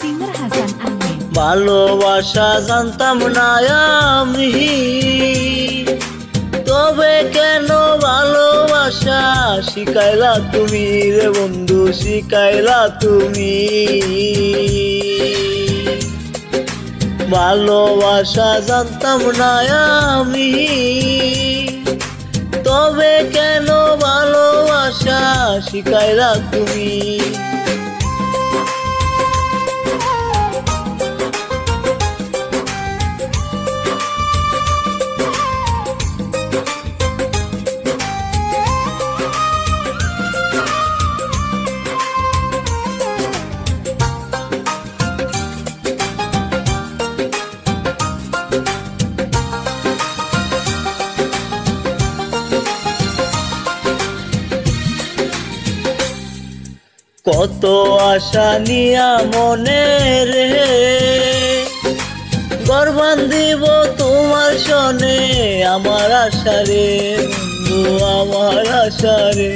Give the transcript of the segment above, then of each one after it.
Singer Hasan Ahmed. ভালোবাসা জানতাম না আমি, তবে কেন ভালোবাসা শিখাইলা তুমি রে বন্ধু, শিখাইলা তুমি। ভালোবাসা জানতাম না আমি, তবে কেন ভালোবাসা শিখাইলা তুমি। কত আশা নিয়া মনে রে ঘর বান্ধিব তোমার সনে, আমার আশা রে বন্ধু, আমার আশা রে।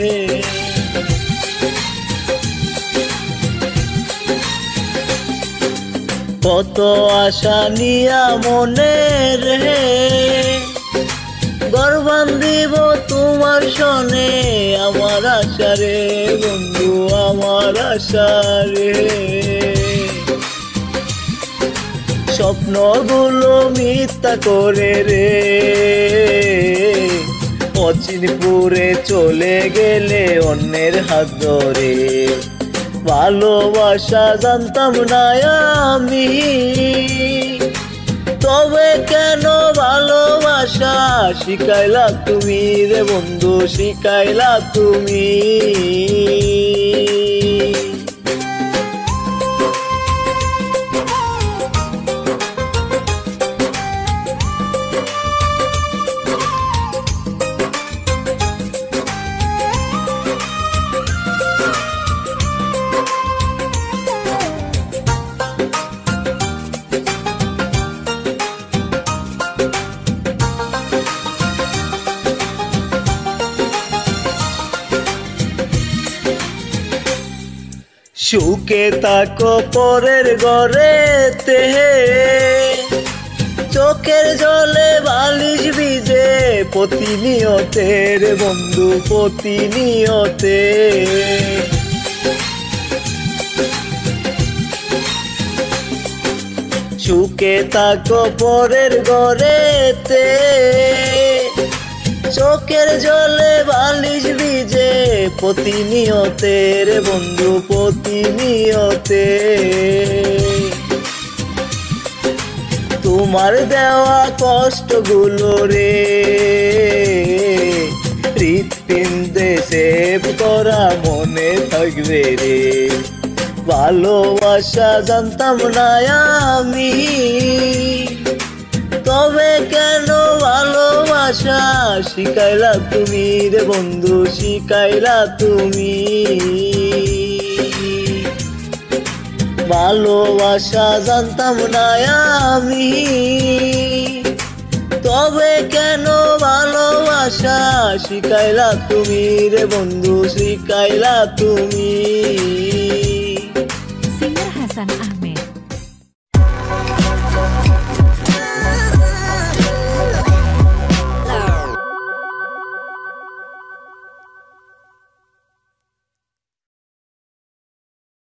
কত আশা নিয়া মনে রে ঘর বান্ধিব তোমার সনে, আমার আশা রে বন্ধু, আমার আশা রে। স্বপ্নগুলো মিথ্যা করে রে অচিনপুরে চলে গেলে অন্যের হাত ধরে। ভালোবাসা জানতাম না আমি, তবে কেন ভালোবাসা শিখাইলা তুমি রে বন্ধু, শিখাইলা তুমি। সুখে তাকো পরের ঘরেতে, চোখের জলে বালিশ ভিজে প্রতিনিয়তে রে বন্ধু, প্রতিনিয়তে। সুখে তাকো পরের ঘরেতে, চোখের জলে বালিশ ভিজে প্রতিনিয়তে রে বন্ধু, প্রতিনিয়তে। তোমার দেওয়া কষ্টগুলো রে হৃৎপিণ্ডে সেভ করা মনে থাকবে রে। ভালোবাসা জানতাম না আমি, তবে কেন ভালোবাসা শিখাইলা তুমি রে বন্ধু, শিখাইলা তুমি। ভালোবাসা জানতাম না আমি, তবে কেন ভালোবাসা শিখাইলা তুমি রে বন্ধু, শিখাইলা তুমি। সিঙ্গার হাসান আহমেদ।